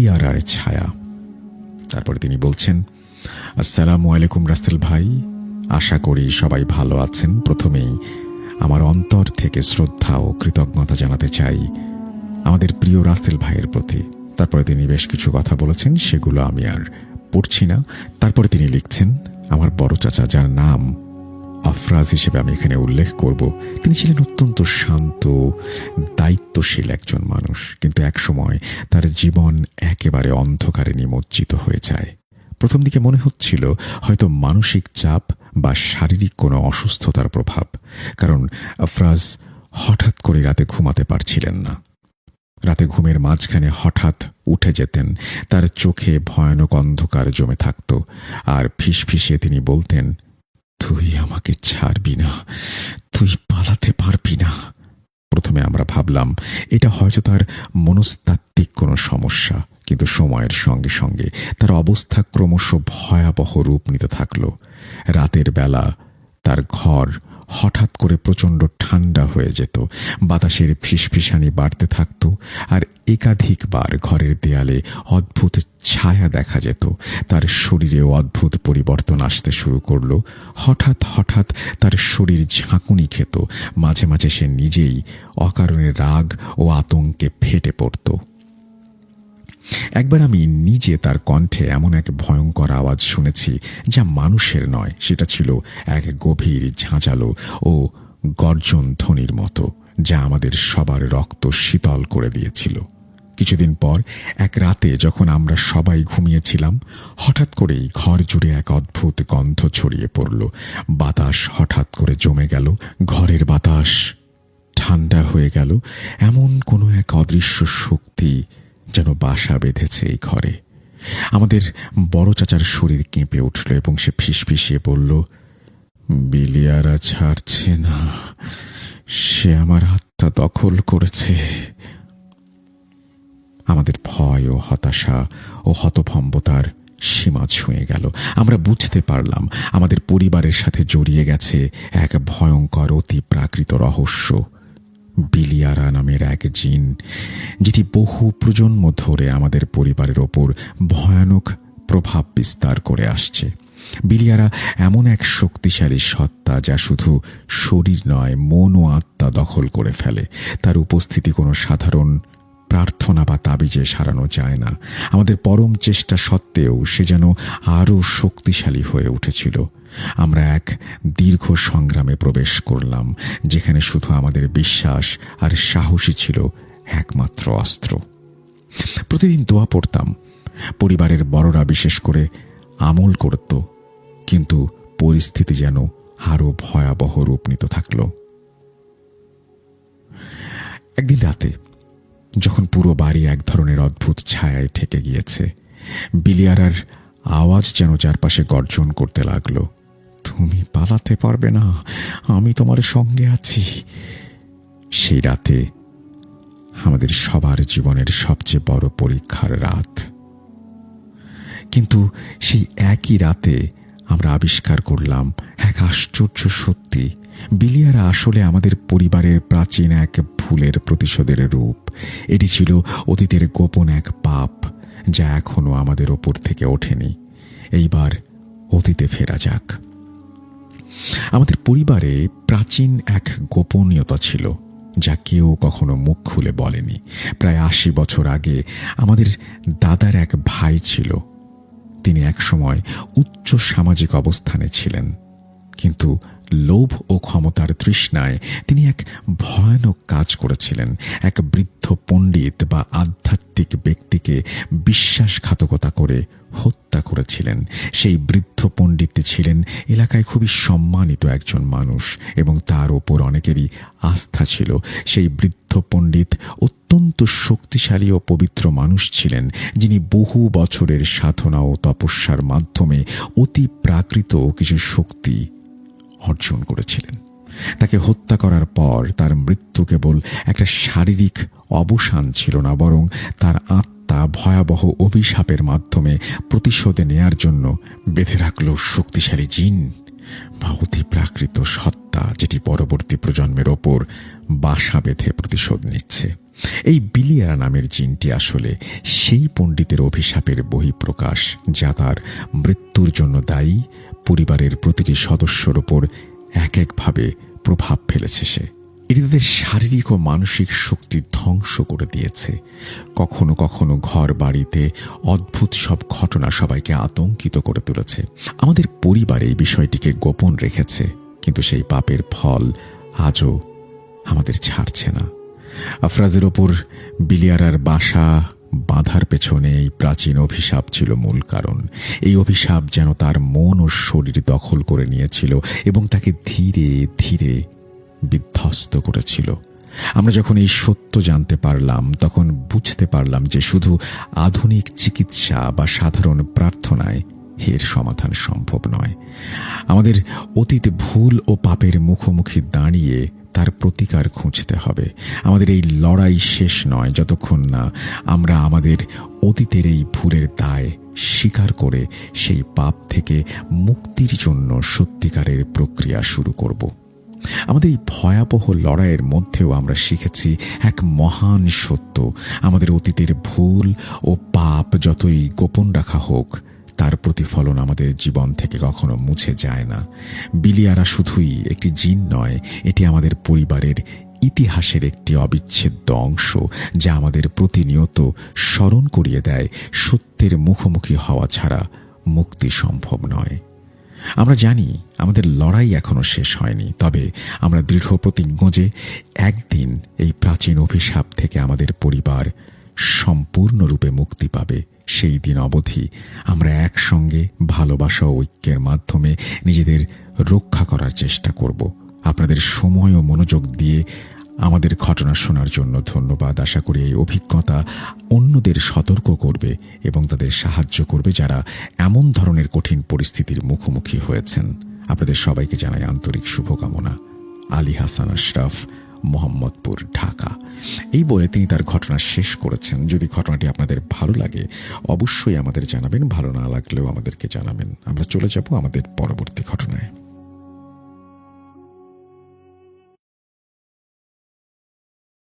বিলিয়ারার ছায়া। তারপরে তিনি বলছেন, আসসালামু আলাইকুম রাসেল ভাই, আশা করি সবাই ভালো আছেন। প্রথমেই আমার অন্তর থেকে শ্রদ্ধা ও কৃতজ্ঞতা জানাতে চাই আমাদের প্রিয় রাসেল ভাইয়ের প্রতি। তারপরে তিনি বেশ কিছু কথা বলেছেন, সেগুলো আমি আর পড়ছি না। তারপরে তিনি লিখছেন, আমার বড় চাচা, যার নাম আফরাজ হিসেবে আমি এখানে উল্লেখ করব, তিনি ছিলেন অত্যন্ত শান্ত, দায়িত্বশীল একজন মানুষ, কিন্তু একসময় তার জীবন একেবারে অন্ধকারে নিমজ্জিত হয়ে যায়। প্রথম দিকে মনে হচ্ছিল হয়তো মানসিক চাপ বা শারীরিক কোনো অসুস্থতার প্রভাব, কারণ আফরাজ হঠাৎ করে রাতে ঘুমাতে পারছিলেন না। রাতে ঘুমের মাঝখানে হঠাৎ উঠে যেতেন, তার চোখে ভয়ানক অন্ধকার জমে থাকত, আর ফিসফিসিয়ে তিনি বলতেন, তুই আমাকে ছাড়বি না, তুই পালাতে পারবি না। প্রথমে আমরা ভাবলাম এটা হয়তো তার মনস্তাত্ত্বিক কোনো সমস্যা, কিন্তু সময়ের সঙ্গে সঙ্গে তার অবস্থা ক্রমশ ভয়াবহ রূপ নিতে থাকল। রাতের বেলা তার ঘর হঠাৎ করে প্রচণ্ড ঠান্ডা হয়ে যেত, বাতাসের ফিসফিসানি বাড়তে থাকত, আর একাধিকবার ঘরের দেয়ালে অদ্ভুত ছায়া দেখা যেত। তার শরীরেও অদ্ভুত পরিবর্তন আসতে শুরু করল। হঠাৎ হঠাৎ তার শরীর ঝাঁকুনি খেত, মাঝে মাঝে সে নিজেই অকারণে রাগ ও আতঙ্কে ফেটে পড়ত। একবার আমি নিজে তার কণ্ঠে এমন এক ভয়ঙ্কর আওয়াজ শুনেছি যা মানুষের নয়, সেটা ছিল এক গভীর ঝাঁঝালো ও গর্জন ধ্বনির মতো, যা আমাদের সবার রক্ত শীতল করে দিয়েছিল। কিছুদিন পর এক রাতে যখন আমরা সবাই ঘুমিয়েছিলাম, হঠাৎ করেই ঘর জুড়ে এক অদ্ভুত গন্ধ ছড়িয়ে পড়ল। বাতাস হঠাৎ করে জমে গেল, ঘরের বাতাস ঠান্ডা হয়ে গেল। এমন কোনো এক অদৃশ্য শক্তি যেন বাসা বেঁধেছে এই ঘরে। আমাদের বড় চাচার শরীর কেঁপে উঠল এবং সে ফিসফিসিয়ে বলল, বিলিয়ারা ছাড়ছে না, সে আমার আত্মা দখল করেছে। আমাদের ভয় ও হতাশা ও হতভম্বতার সীমা ছুঁয়ে গেল। আমরা বুঝতে পারলাম আমাদের পরিবারের সাথে জড়িয়ে গেছে এক ভয়ঙ্কর অতি প্রাকৃত রহস্য, বিলিয়ারা নামের এক জিন, যেটি বহু প্রজন্ম ধরে আমাদের পরিবারের ওপর ভয়ানক প্রভাব বিস্তার করে আসছে। বিলিয়ারা এমন এক শক্তিশালী সত্তা যা শুধু শরীর নয়, মন ও আত্মা দখল করে ফেলে। তার উপস্থিতি কোনো সাধারণ প্রার্থনা বা তাবিজে সারানো যায় না। আমাদের পরম চেষ্টা সত্ত্বেও সে যেন আরও শক্তিশালী হয়ে উঠেছিল। আমরা এক দীর্ঘ সংগ্রামে প্রবেশ করলাম, যেখানে শুধু আমাদের বিশ্বাস আর সাহসী ছিল একমাত্র অস্ত্র। প্রতিদিন দোয়া পড়তাম, পরিবারের বড়রা বিশেষ করে আমল করত, কিন্তু পরিস্থিতি যেন আরও ভয়াবহ রূপ নিতে থাকল। একদিন রাতে যখন পুরো বাড়ি এক ধরনের অদ্ভুত ছায়ায় ঠেকে গিয়েছে, বিলিয়ারার আওয়াজ যেন চারপাশে গর্জন করতে লাগলো, তুমি পালাতে পারবে না, আমি তোমার সঙ্গে আছি। সেই রাতে আমাদের সবার জীবনের সবচেয়ে বড় পরীক্ষার রাত। কিন্তু সেই একই রাতে আমরা আবিষ্কার করলাম এক আশ্চর্য সত্যি, বিলিয়ারা আসলে আমাদের পরিবারের প্রাচীন এক ভুলের প্রতিশোধের রূপ। এটি ছিল অতীতের গোপন এক পাপ যা এখনো আমাদের ওপর থেকে ওঠেনি। এইবার অতীতে ফেরা যাক। আমাদের পরিবারে প্রাচীন এক গোপনীয়তা ছিল যা কেউ কখনো মুখ খুলে বলেনি। প্রায় ৮০ বছর আগে আমাদের দাদার এক ভাই ছিল। তিনি একসময় উচ্চ সামাজিক অবস্থানে ছিলেন, কিন্তু লোভ ও ক্ষমতার তৃষ্ণায় তিনি এক ভয়ানক কাজ করেছিলেন। এক বৃদ্ধ পণ্ডিত বা আধ্যাত্মিক ব্যক্তিকে বিশ্বাসঘাতকতা করে হত্যা করেছিলেন। সেই বৃদ্ধ পণ্ডিতটি ছিলেন এলাকায় খুবই সম্মানিত একজন মানুষ এবং তার ওপর অনেকেরই আস্থা ছিল। সেই বৃদ্ধ পণ্ডিত অত্যন্ত শক্তিশালী ও পবিত্র মানুষ ছিলেন, যিনি বহু বছরের সাধনা ও তপস্যার মাধ্যমে অতি প্রাকৃত কিছু শক্তি অর্জন করেছিলেন। তাকে হত্যা করার পর তার মৃত্যু কেবল একটা শারীরিক অবসান ছিল না, বরং তার আত্মা ভয়াবহ অভিশাপের মাধ্যমে প্রতিশোধ নেয়ার জন্য বেঁধে রাখল শক্তিশালী জিন বা অতি প্রাকৃত সত্তা, যেটি পরবর্তী প্রজন্মের ওপর বাসা বেঁধে প্রতিশোধ নিচ্ছে। এই বিলিয়ারা নামের জিনটি আসলে সেই পণ্ডিতের অভিশাপের বহিঃপ্রকাশ যা তার মৃত্যুর জন্য দায়ী। পরিবারের প্রতিটি সদস্যর ওপর এক একভাবে প্রভাব ফেলেছে সে। এটি তাদের শারীরিক ও মানসিক শক্তি ধ্বংস করে দিয়েছে। কখনো কখনো ঘর বাড়িতে অদ্ভুত সব ঘটনা সবাইকে আতঙ্কিত করে তুলেছে। আমাদের পরিবার এই বিষয়টিকে গোপন রেখেছে, কিন্তু সেই পাপের ফল আজও আমাদের ছাড়ছে না। আফরাজের ওপর বিলিয়ারার বাসা বাঁধার পেছনে এই প্রাচীন অভিশাপ ছিল মূল কারণ। এই অভিশাপ যেন তার মন ও শরীর দখল করে নিয়েছিল এবং তাকে ধীরে ধীরে বিধ্বস্ত করেছিল। আমরা যখন এই সত্য জানতে পারলাম, তখন বুঝতে পারলাম যে শুধু আধুনিক চিকিৎসা বা সাধারণ প্রার্থনায় এর সমাধান সম্ভব নয়। আমাদের অতীত ভুল ও পাপের মুখোমুখি দাঁড়িয়ে তার প্রতিকার খুঁজতে হবে। আমাদের এই লড়াই শেষ নয় যতক্ষণ না আমরা আমাদের অতীতের এই ভুলের দায় স্বীকার করে সেই পাপ থেকে মুক্তির জন্য সত্যিকারের প্রক্রিয়া শুরু করব। আমাদের এই ভয়াবহ লড়াইয়ের মধ্যেও আমরা শিখেছি এক মহান সত্য: আমাদের অতীতের ভুল ও পাপ যতই গোপন রাখা হোক, তার প্রতিফলন আমাদের জীবন থেকে কখনো মুছে যায় না। বিলিয়ারা শুধুই একটি জিন নয়, এটি আমাদের পরিবারের ইতিহাসের একটি অবিচ্ছেদ্য অংশ, যা আমাদের প্রতিনিয়ত স্মরণ করিয়ে দেয় সত্যের মুখোমুখি হওয়া ছাড়া মুক্তি সম্ভব নয়। আমরা জানি আমাদের লড়াই এখনো শেষ হয়নি, তবে আমরা দৃঢ় প্রতিজ্ঞ যে একদিন এই প্রাচীন অভিশাপ থেকে আমাদের পরিবার সম্পূর্ণরূপে মুক্তি পাবে। সেই দিন অবধি আমরা একসঙ্গে ভালোবাসা ও ঐক্যের মাধ্যমে নিজেদের রক্ষা করার চেষ্টা করব। আপনাদের সময় ও মনোযোগ দিয়ে আমাদের ঘটনা শোনার জন্য ধন্যবাদ। আশা করি এই অভিজ্ঞতা অন্যদের সতর্ক করবে এবং তাদের সাহায্য করবে যারা এমন ধরনের কঠিন পরিস্থিতির মুখোমুখি হয়েছেন। আপনাদের সবাইকে জানাই আন্তরিক শুভকামনা। আলী হাসান আশরাফ, মোহাম্মদপুর, ঢাকা। এই বলে তিনি তার ঘটনা শেষ করেছেন। যদি ঘটনাটি আপনাদের ভালো লাগে অবশ্যই আমাদের জানাবেন, ভালো না লাগলেও আমাদেরকে জানাবেন। আমরা চলে যাব আমাদের পরবর্তী ঘটনায়।